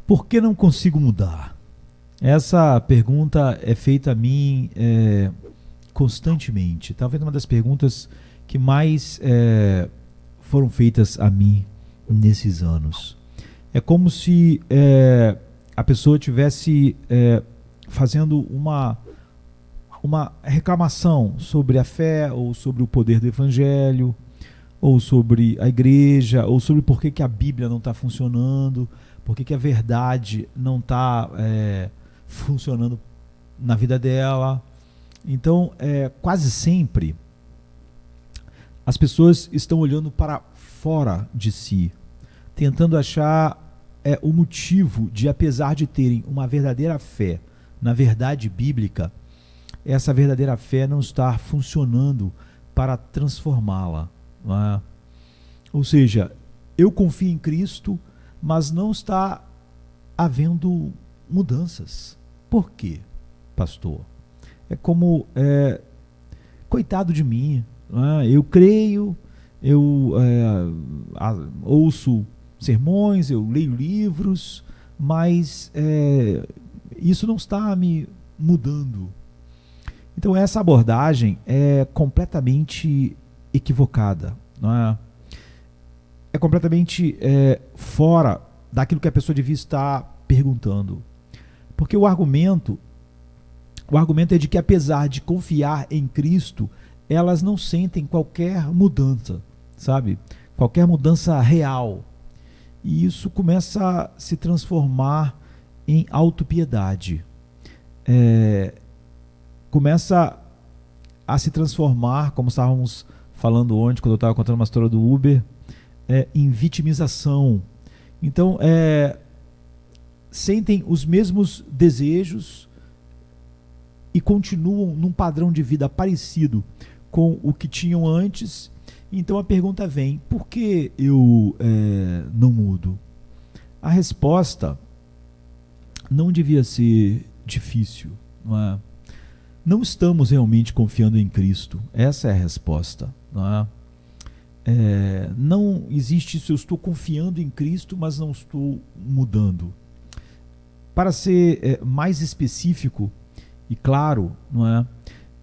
Por que não consigo mudar? Essa pergunta é feita a mim constantemente. Talvez uma das perguntas que mais foram feitas a mim nesses anos. É como se a pessoa tivesse fazendo uma reclamação sobre a fé, ou sobre o poder do evangelho, ou sobre a igreja, ou sobre por que a Bíblia não está funcionando, por que a verdade não está funcionando na vida dela. Então, quase sempre, as pessoas estão olhando para fora de si, tentando achar o motivo de, apesar de terem uma verdadeira fé na verdade bíblica, essa verdadeira fé não estar funcionando para transformá-la. Não é? Ou seja, eu confio em Cristo, mas não está havendo mudanças. Por quê, pastor? É como, coitado de mim, não é? Eu creio, eu ouço sermões, eu leio livros, mas isso não está me mudando. Então essa abordagem é completamente equivocada, não é? É completamente fora daquilo que a pessoa devia estar perguntando. Porque o argumento é de que, apesar de confiar em Cristo, elas não sentem qualquer mudança, sabe? Qualquer mudança real. E isso começa a se transformar em autopiedade. Começa a se transformar, como estávamos falando ontem, quando eu estava contando uma história do Uber, em vitimização. Então, sentem os mesmos desejos e continuam num padrão de vida parecido com o que tinham antes. Então a pergunta vem: por que eu não mudo? A resposta não devia ser difícil, não é? Não estamos realmente confiando em Cristo. Essa é a resposta, não é? Não existe isso, eu estou confiando em Cristo, mas não estou mudando. Para ser mais específico e claro, não é?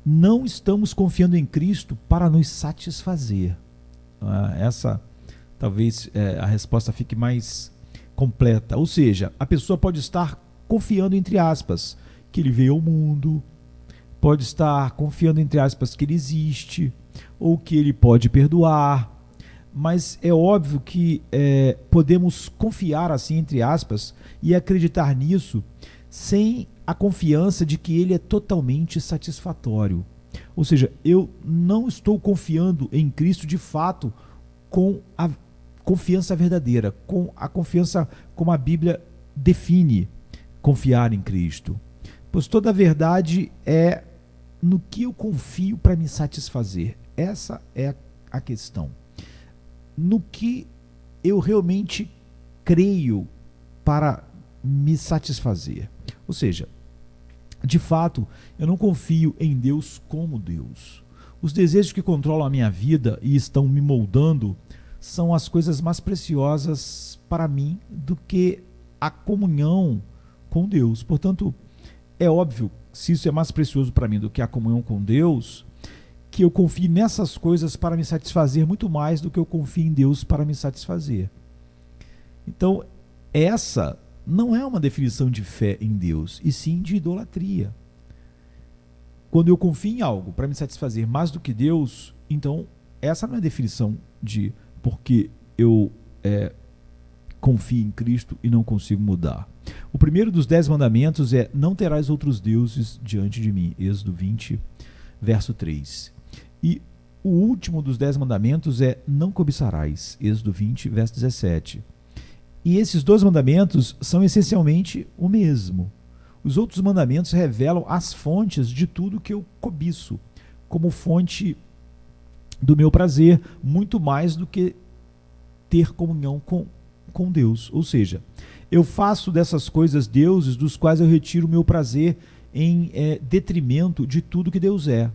Não estamos confiando em Cristo para nos satisfazer. Essa talvez a resposta fique mais completa. Ou seja, a pessoa pode estar confiando, entre aspas, que ele veio ao mundo, pode estar confiando, entre aspas, que ele existe, ou que ele pode perdoar, mas é óbvio que podemos confiar, assim, entre aspas, e acreditar nisso sem a confiança de que ele é totalmente satisfatório. Ou seja, eu não estou confiando em Cristo de fato com a confiança verdadeira, com a confiança como a Bíblia define confiar em Cristo. Pois toda a verdade é no que eu confio para me satisfazer. Essa é a questão. No que eu realmente creio para me satisfazer. Ou seja, de fato, eu não confio em Deus como Deus. Os desejos que controlam a minha vida e estão me moldando são as coisas mais preciosas para mim do que a comunhão com Deus. Portanto, é óbvio, se isso é mais precioso para mim do que a comunhão com Deus, que eu confio nessas coisas para me satisfazer muito mais do que eu confio em Deus para me satisfazer. Então, essa não é uma definição de fé em Deus, e sim de idolatria. Quando eu confio em algo para me satisfazer mais do que Deus, então essa não é a definição de porque eu confio em Cristo e não consigo mudar. O primeiro dos 10 mandamentos é: não terás outros deuses diante de mim. Êxodo 20, verso 3. E o último dos 10 mandamentos é: não cobiçarás. Êxodo 20, verso 17. E esses dois mandamentos são essencialmente o mesmo. Os outros mandamentos revelam as fontes de tudo que eu cobiço, como fonte do meu prazer, muito mais do que ter comunhão com Deus. Ou seja, eu faço dessas coisas deuses dos quais eu retiro o meu prazer em detrimento de tudo que Deus é.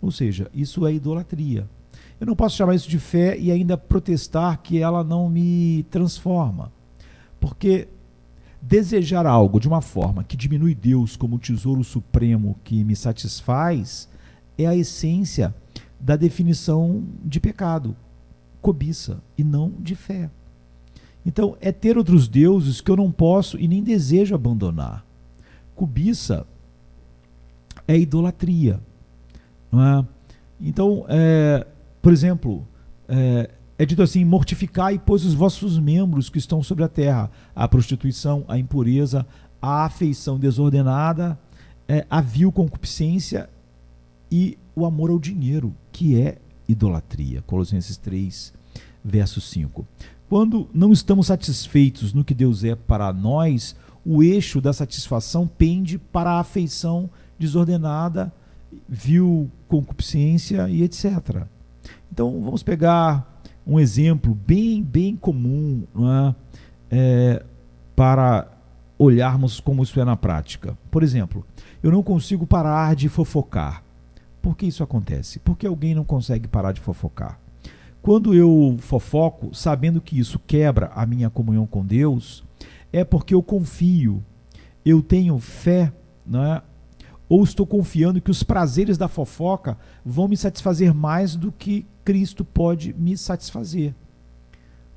Ou seja, isso é idolatria. Eu não posso chamar isso de fé e ainda protestar que ela não me transforma. Porque Desejar algo de uma forma que diminui Deus como o tesouro supremo que me satisfaz é a essência da definição de pecado, cobiça, e não de fé. Então, é ter outros deuses que eu não posso e nem desejo abandonar. Cobiça é idolatria, não é? Então, por exemplo, é dito assim: mortificai, pois, os vossos membros que estão sobre a terra, a prostituição, a impureza, a afeição desordenada, a vil concupiscência e o amor ao dinheiro, que é idolatria. Colossenses 3, verso 5. Quando não estamos satisfeitos no que Deus é para nós, o eixo da satisfação pende para a afeição desordenada, vil concupiscência e etc. Então, vamos pegar um exemplo bem comum, não é? Para olharmos como isso é na prática. Por exemplo, eu não consigo parar de fofocar. Por que isso acontece? Porque alguém não consegue parar de fofocar. Quando eu fofoco, sabendo que isso quebra a minha comunhão com Deus, é porque eu confio, eu tenho fé, não é? Ou estou confiando que os prazeres da fofoca vão me satisfazer mais do que Cristo pode me satisfazer.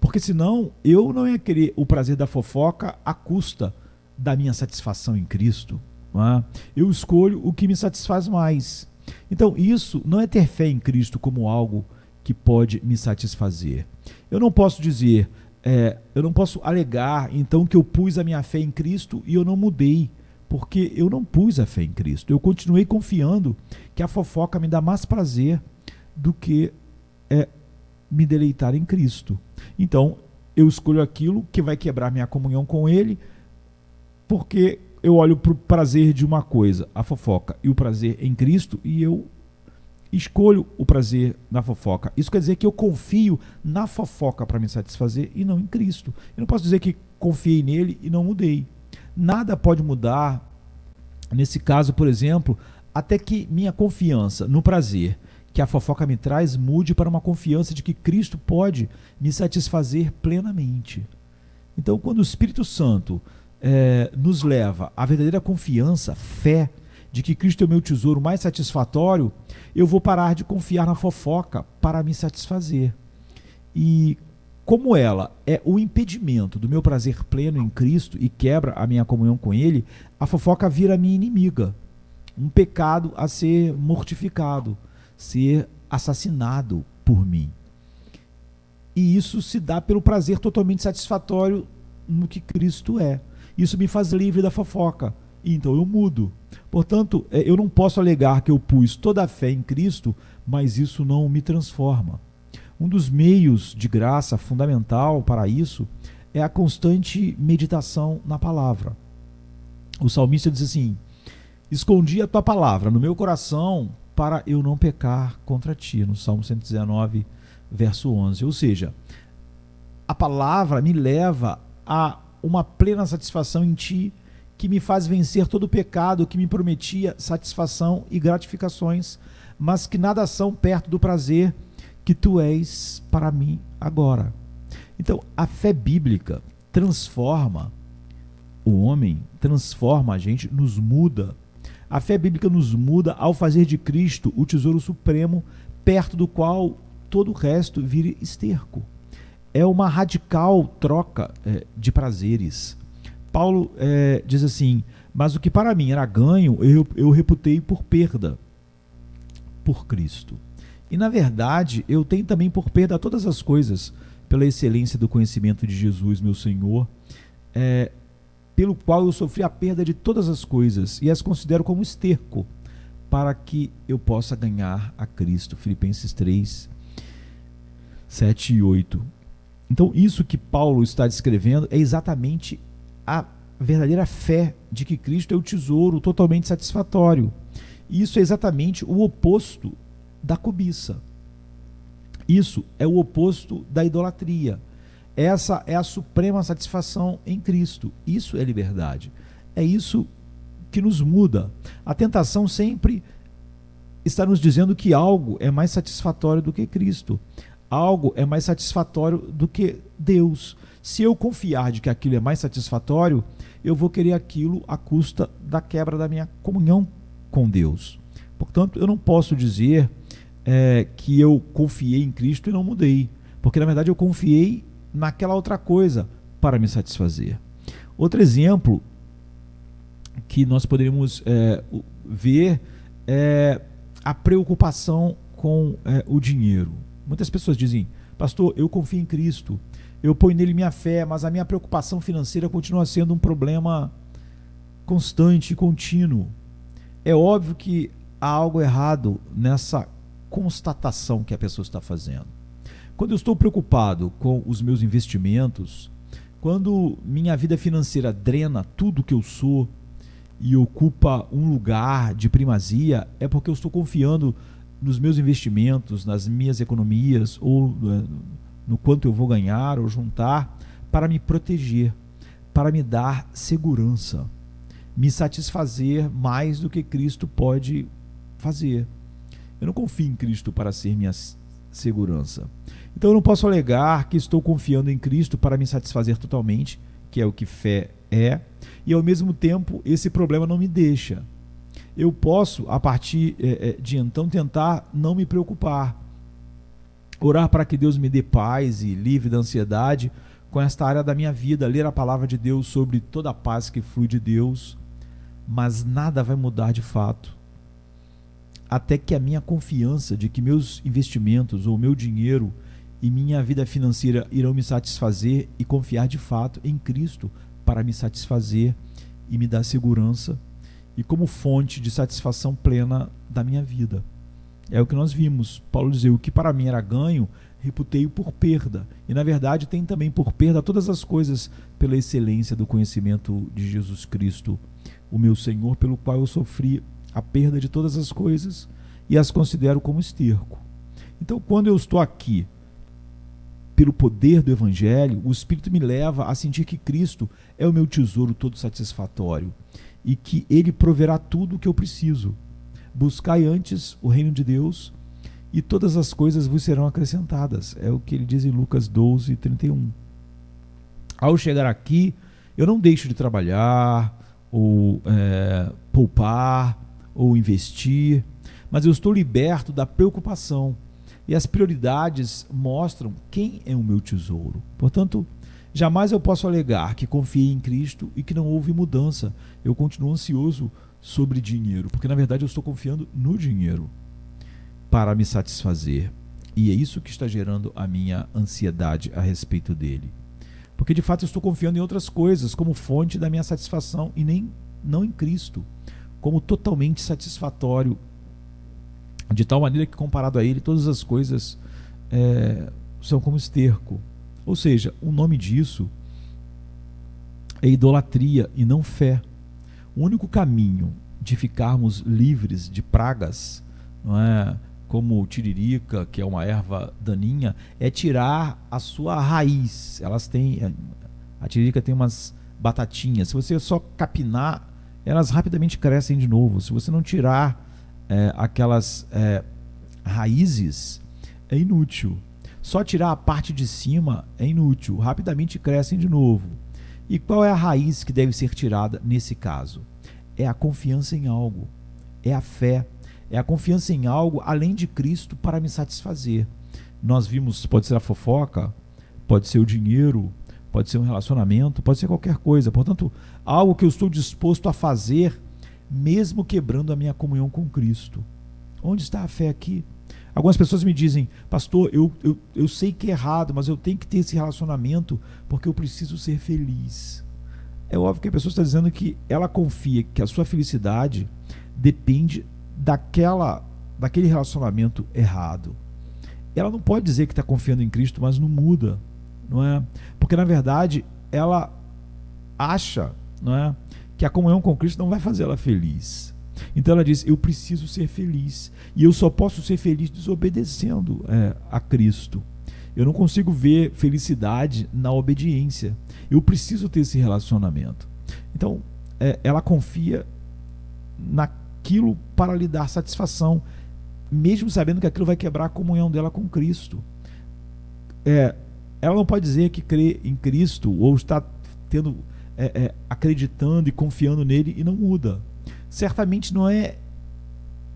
Porque senão eu não ia querer o prazer da fofoca à custa da minha satisfação em Cristo, não é? Eu escolho o que me satisfaz mais. Então isso não é ter fé em Cristo como algo que pode me satisfazer. Eu não posso dizer, eu não posso alegar então que eu pus a minha fé em Cristo e eu não mudei, porque eu não pus a fé em Cristo. Eu continuei confiando que a fofoca me dá mais prazer do que me deleitar em Cristo. Então, eu escolho aquilo que vai quebrar minha comunhão com Ele, porque eu olho para o prazer de uma coisa, a fofoca, e o prazer em Cristo, e eu escolho o prazer na fofoca. Isso quer dizer que eu confio na fofoca para me satisfazer e não em Cristo. Eu não posso dizer que confiei nele e não mudei. Nada pode mudar, nesse caso, por exemplo, até que minha confiança no prazer que a fofoca me traz mude para uma confiança de que Cristo pode me satisfazer plenamente. Então, quando o Espírito Santo nos leva à verdadeira confiança, fé, de que Cristo é o meu tesouro mais satisfatório, eu vou parar de confiar na fofoca para me satisfazer. E como ela é o impedimento do meu prazer pleno em Cristo e quebra a minha comunhão com Ele, a fofoca vira minha inimiga, um pecado a ser mortificado, ser assassinado por mim. E isso se dá pelo prazer totalmente satisfatório no que Cristo é. Isso me faz livre da fofoca, e então eu mudo. Portanto, eu não posso alegar que eu pus toda a fé em Cristo, mas isso não me transforma. Um dos meios de graça fundamental para isso é a constante meditação na palavra. O salmista diz assim: escondi a tua palavra no meu coração para eu não pecar contra ti, no Salmo 119, verso 11. Ou seja, a palavra me leva a uma plena satisfação em ti, que me faz vencer todo o pecado que me prometia satisfação e gratificações, mas que nada são perto do prazer que tu és para mim agora. Então, a fé bíblica transforma o homem, transforma a gente, nos muda. A fé bíblica nos muda ao fazer de Cristo o tesouro supremo, perto do qual todo o resto vira esterco. É uma radical troca de prazeres. Paulo diz assim: mas o que para mim era ganho, eu reputei por perda, por Cristo. E na verdade, eu tenho também por perda todas as coisas, pela excelência do conhecimento de Jesus, meu Senhor, pelo qual eu sofri a perda de todas as coisas, e as considero como esterco, para que eu possa ganhar a Cristo. Filipenses 3, 7 e 8. Então, isso que Paulo está descrevendo é exatamente a verdadeira fé de que Cristo é o tesouro totalmente satisfatório. E isso é exatamente o oposto da cobiça. Isso é o oposto da idolatria. Essa é a suprema satisfação em Cristo. Isso é liberdade. É isso que nos muda. A tentação sempre está nos dizendo que algo é mais satisfatório do que Cristo. Algo é mais satisfatório do que Deus. Se eu confiar de que aquilo é mais satisfatório, eu vou querer aquilo à custa da quebra da minha comunhão com Deus. Portanto, eu não posso dizer que eu confiei em Cristo e não mudei, porque na verdade eu confiei naquela outra coisa para me satisfazer. Outro exemplo que nós poderíamos ver é a preocupação com o dinheiro. Muitas pessoas dizem: pastor, eu confio em Cristo, eu ponho nele minha fé, mas a minha preocupação financeira continua sendo um problema constante e contínuo. É óbvio que há algo errado nessa constatação que a pessoa está fazendo. Quando eu estou preocupado com os meus investimentos, quando minha vida financeira drena tudo que eu sou e ocupa um lugar de primazia, é porque eu estou confiando nos meus investimentos, nas minhas economias, ou no quanto eu vou ganhar ou juntar, para me proteger, para me dar segurança, me satisfazer mais do que Cristo pode fazer. Eu não confio em Cristo para ser minha segurança. Então eu não posso alegar que estou confiando em Cristo para me satisfazer totalmente, que é o que fé é, e ao mesmo tempo esse problema não me deixa. Eu posso, a partir de então, tentar não me preocupar, orar para que Deus me dê paz e livre da ansiedade com esta área da minha vida, ler a palavra de Deus sobre toda a paz que flui de Deus, mas nada vai mudar de fato, até que a minha confiança de que meus investimentos ou meu dinheiro e minha vida financeira irão me satisfazer e confiar de fato em Cristo para me satisfazer e me dar segurança e como fonte de satisfação plena da minha vida. É o que nós vimos. Paulo dizia: o que para mim era ganho, reputei-o por perda. E na verdade tem também por perda todas as coisas pela excelência do conhecimento de Jesus Cristo, o meu Senhor, pelo qual eu sofri a perda de todas as coisas e as considero como esterco. Então, quando eu estou aqui pelo poder do Evangelho, o Espírito me leva a sentir que Cristo é o meu tesouro todo satisfatório e que Ele proverá tudo o que eu preciso. Buscai antes o reino de Deus e todas as coisas vos serão acrescentadas. É o que ele diz em Lucas 12, 31. Ao chegar aqui, eu não deixo de trabalhar, ou poupar, ou investir, mas eu estou liberto da preocupação. E as prioridades mostram quem é o meu tesouro. Portanto, jamais eu posso alegar que confiei em Cristo e que não houve mudança. Eu continuo ansioso sobre dinheiro, porque na verdade eu estou confiando no dinheiro para me satisfazer. E é isso que está gerando a minha ansiedade a respeito dele. Porque de fato eu estou confiando em outras coisas como fonte da minha satisfação e não em Cristo, como totalmente satisfatório, de tal maneira que comparado a ele todas as coisas são como esterco. Ou seja, o nome disso é idolatria e não fé. O único caminho de ficarmos livres de pragas, não é, como tiririca, que é uma erva daninha, é tirar a sua raiz. A tiririca tem umas batatinhas. Se você só capinar, elas rapidamente crescem de novo. Se você não tirar aquelas raízes, é inútil. Só tirar a parte de cima é inútil, rapidamente crescem de novo. E qual é a raiz que deve ser tirada nesse caso? É a confiança em algo, é a fé, é a confiança em algo além de Cristo para me satisfazer. Nós vimos, pode ser a fofoca, pode ser o dinheiro, pode ser um relacionamento, pode ser qualquer coisa. Portanto, algo que eu estou disposto a fazer, mesmo quebrando a minha comunhão com Cristo. Onde está a fé aqui? Algumas pessoas me dizem: pastor, eu sei que é errado, mas eu tenho que ter esse relacionamento porque eu preciso ser feliz. É óbvio que a pessoa está dizendo que ela confia que a sua felicidade depende daquele relacionamento errado. Ela não pode dizer que está confiando em Cristo, mas não muda, não é? Porque na verdade ela acha, não é, que a comunhão com Cristo não vai fazer ela feliz. Então ela diz: eu preciso ser feliz, e eu só posso ser feliz desobedecendo a Cristo. Eu não consigo ver felicidade na obediência. Eu preciso ter esse relacionamento. Então ela confia naquilo para lhe dar satisfação, mesmo sabendo que aquilo vai quebrar a comunhão dela com Cristo. Ela não pode dizer que crê em Cristo ou está tendo acreditando e confiando nele e não muda. Certamente não é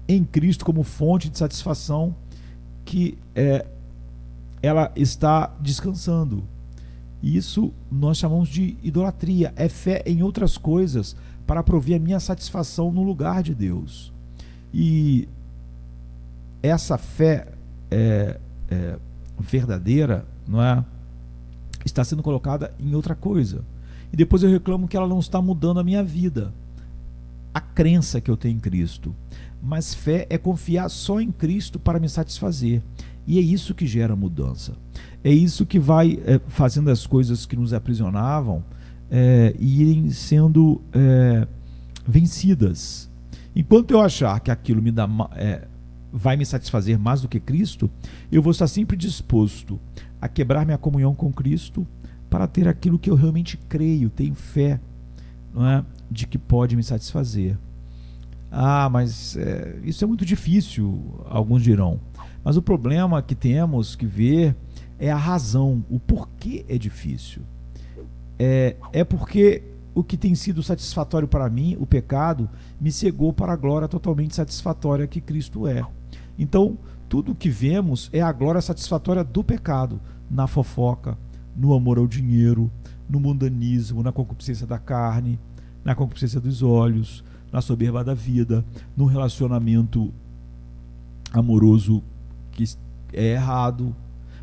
em Cristo como fonte de satisfação que ela está descansando. Isso nós chamamos de idolatria. É fé em outras coisas para prover a minha satisfação no lugar de Deus. E essa fé verdadeira, não é, está sendo colocada em outra coisa. E depois eu reclamo que ela não está mudando a minha vida, a crença que eu tenho em Cristo. Mas fé é confiar só em Cristo para me satisfazer. E é isso que gera mudança. É isso que vai fazendo as coisas que nos aprisionavam irem sendo vencidas. Enquanto eu achar que aquilo vai me satisfazer mais do que Cristo, eu vou estar sempre disposto a quebrar minha comunhão com Cristo para ter aquilo que eu realmente creio, tenho fé, não é, de que pode me satisfazer. Mas isso é muito difícil, alguns dirão. Mas o problema que temos que ver é a razão, o porquê é difícil. Porque o que tem sido satisfatório para mim, o pecado, me cegou para a glória totalmente satisfatória que Cristo é. Então, tudo o que vemos é a glória satisfatória do pecado, na fofoca, no amor ao dinheiro, no mundanismo, na concupiscência da carne, na concupiscência dos olhos, na soberba da vida, no relacionamento amoroso que é errado.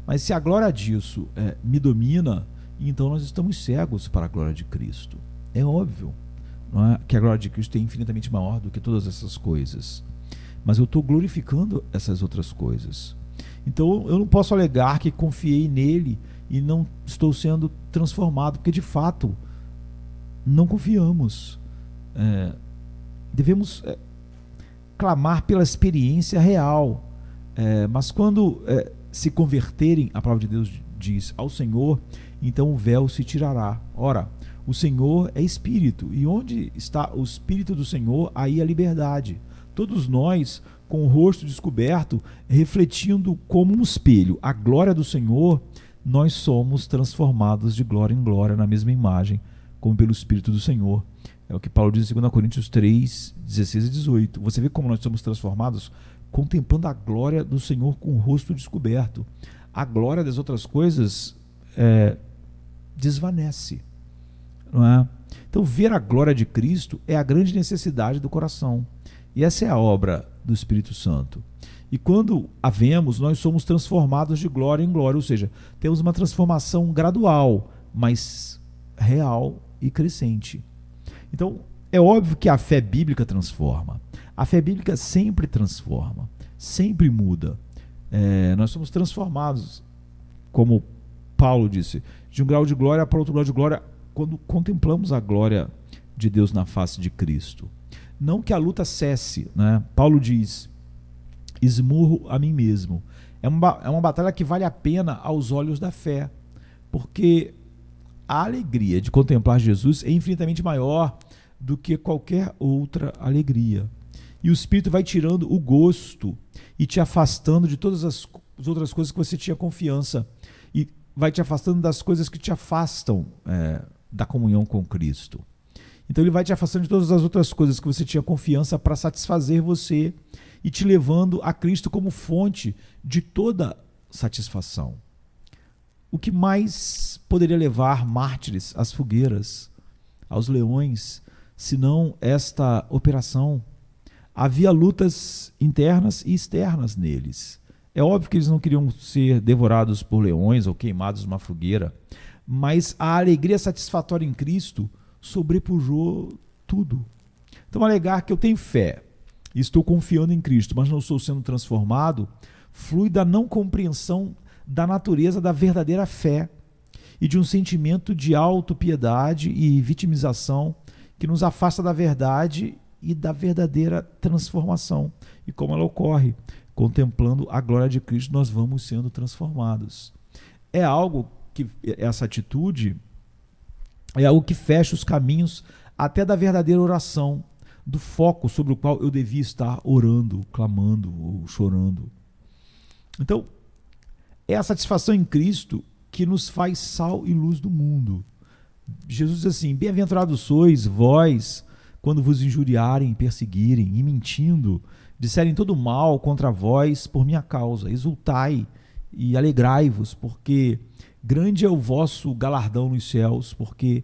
Mas se a glória disso me domina, então nós estamos cegos para a glória de Cristo. É óbvio, não é, que a glória de Cristo é infinitamente maior do que todas essas coisas. Mas eu estou glorificando essas outras coisas. Então eu não posso alegar que confiei nele e não estou sendo transformado, porque de fato não confiamos. Devemos clamar pela experiência real. Mas quando se converterem, a palavra de Deus diz, ao Senhor, então o véu se tirará. Ora, o Senhor é Espírito, e onde está o Espírito do Senhor, aí a liberdade. Todos nós, com o rosto descoberto, refletindo como um espelho a glória do Senhor, nós somos transformados de glória em glória na mesma imagem, como pelo Espírito do Senhor. É o que Paulo diz em 2 Coríntios 3, 16 e 18. Você vê como nós somos transformados contemplando a glória do Senhor com o rosto descoberto. A glória das outras coisas desvanece, não é? Então, ver a glória de Cristo é a grande necessidade do coração. E essa é a obra do Espírito Santo. E quando a vemos, nós somos transformados de glória em glória, ou seja, temos uma transformação gradual, mas real e crescente. Então, é óbvio que a fé bíblica transforma. A fé bíblica sempre transforma, sempre muda. Nós somos transformados, como Paulo disse, de um grau de glória para outro grau de glória, quando contemplamos a glória de Deus na face de Cristo. Não que a luta cesse, né? Paulo diz, esmurro a mim mesmo. É uma batalha que vale a pena aos olhos da fé, porque a alegria de contemplar Jesus é infinitamente maior do que qualquer outra alegria. E o Espírito vai tirando o gosto e te afastando de todas as outras coisas que você tinha confiança, e vai te afastando das coisas que te afastam da comunhão com Cristo. Então ele vai te afastando de todas as outras coisas que você tinha confiança para satisfazer você e te levando a Cristo como fonte de toda satisfação. O que mais poderia levar mártires às fogueiras, aos leões, senão esta operação? Havia lutas internas e externas neles. É óbvio que eles não queriam ser devorados por leões ou queimados numa fogueira, mas a alegria satisfatória em Cristo sobrepujou tudo. Então, alegar que eu tenho fé e estou confiando em Cristo, mas não estou sendo transformado, flui da não compreensão da natureza da verdadeira fé e de um sentimento de autopiedade e vitimização que nos afasta da verdade e da verdadeira transformação. E como ela ocorre? Contemplando a glória de Cristo, nós vamos sendo transformados. É algo que, essa atitude, é algo que fecha os caminhos até da verdadeira oração, do foco sobre o qual eu devia estar orando, clamando ou chorando. Então, é a satisfação em Cristo que nos faz sal e luz do mundo. Jesus diz assim: bem-aventurados sois vós, quando vos injuriarem, perseguirem e mentindo, disserem todo mal contra vós por minha causa. Exultai e alegrai-vos, porque grande é o vosso galardão nos céus, porque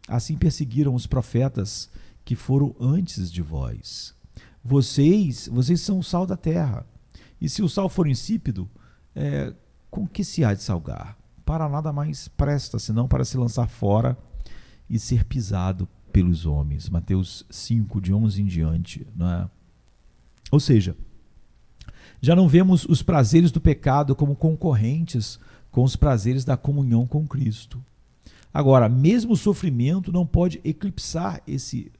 assim perseguiram os profetas que foram antes de vós. Vocês são o sal da terra. E se o sal for insípido, com que se há de salgar? Para nada mais presta, senão para se lançar fora e ser pisado pelos homens. Mateus 5, de 11 em diante. Não é? Ou seja, já não vemos os prazeres do pecado como concorrentes com os prazeres da comunhão com Cristo. Agora, mesmo o sofrimento não pode eclipsar esse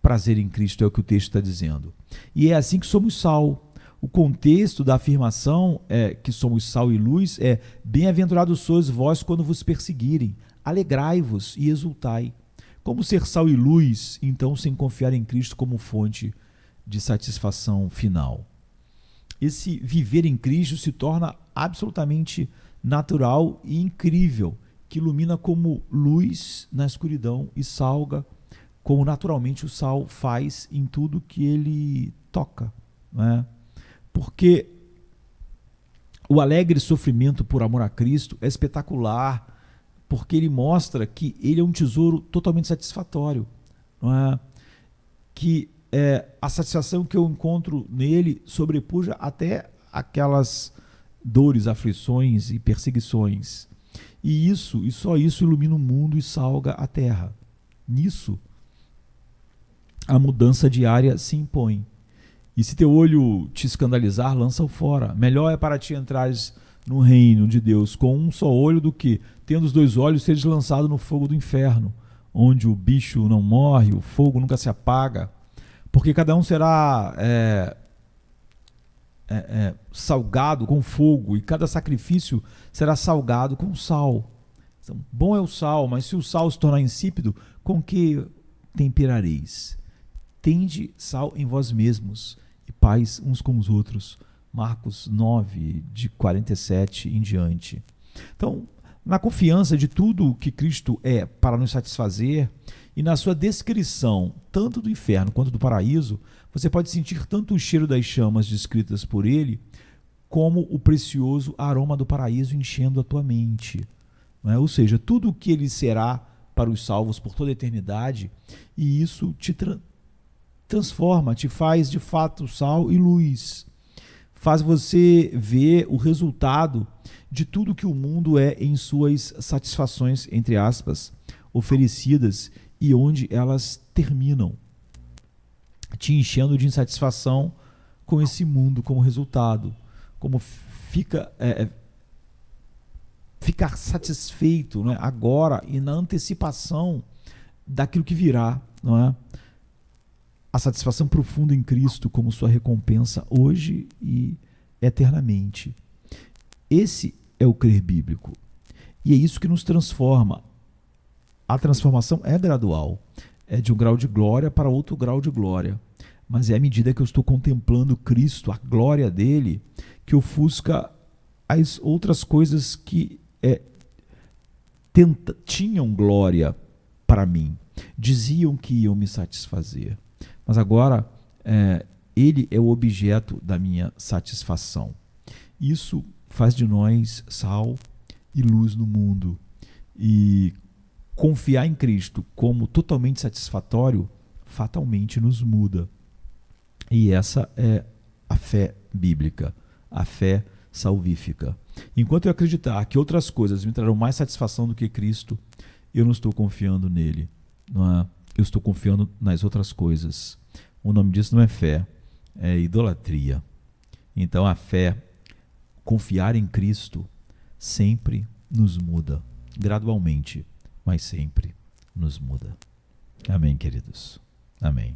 prazer em Cristo, é o que o texto está dizendo. E é assim que somos sal. O contexto da afirmação que somos sal e luz é: bem-aventurados sois vós quando vos perseguirem, alegrai-vos e exultai. Como ser sal e luz, então, sem confiar em Cristo como fonte de satisfação final? Esse viver em Cristo se torna absolutamente natural e incrível, que ilumina como luz na escuridão e salga como naturalmente o sal faz em tudo que ele toca, né? Porque o alegre sofrimento por amor a Cristo é espetacular, porque ele mostra que ele é um tesouro totalmente satisfatório, não é? Que a satisfação que eu encontro nele sobrepuja até aquelas dores, aflições e perseguições. E isso, e só isso, ilumina o mundo e salga a terra. Nisso, a mudança diária se impõe. E se teu olho te escandalizar, lança-o fora. Melhor é para ti entrares no reino de Deus com um só olho do que, tendo os dois olhos, seres lançado no fogo do inferno, onde o bicho não morre, o fogo nunca se apaga, porque cada um será salgado com fogo, e cada sacrifício será salgado com sal. Então, bom é o sal, mas se o sal se tornar insípido, com que temperareis? Tende sal em vós mesmos e paz uns com os outros. Marcos 9, de 47 em diante. Então, na confiança de tudo o que Cristo é para nos satisfazer e na sua descrição, tanto do inferno quanto do paraíso, você pode sentir tanto o cheiro das chamas descritas por ele, como o precioso aroma do paraíso enchendo a tua mente. Não é? Ou seja, tudo o que ele será para os salvos por toda a eternidade, e isso te transforma, te faz de fato sal e luz. Faz você ver o resultado de tudo que o mundo é em suas satisfações, entre aspas, oferecidas, e onde elas terminam, te enchendo de insatisfação com esse mundo como resultado. Como ficar satisfeito, né, agora e na antecipação daquilo que virá, não é? A satisfação profunda em Cristo como sua recompensa hoje e eternamente. Esse é o crer bíblico. E é isso que nos transforma. A transformação é gradual. É de um grau de glória para outro grau de glória. Mas é à medida que eu estou contemplando Cristo, a glória dele, que ofusca as outras coisas que tinham glória para mim. Diziam que iam me satisfazer. Mas agora ele é o objeto da minha satisfação. Isso faz de nós sal e luz no mundo. E confiar em Cristo como totalmente satisfatório fatalmente nos muda. E essa é a fé bíblica, a fé salvífica. Enquanto eu acreditar que outras coisas me trarão mais satisfação do que Cristo, eu não estou confiando nele, não é? Eu estou confiando nas outras coisas. O nome disso não é fé, é idolatria. Então a fé, confiar em Cristo, sempre nos muda, gradualmente, mas sempre nos muda. Amém, queridos? Amém.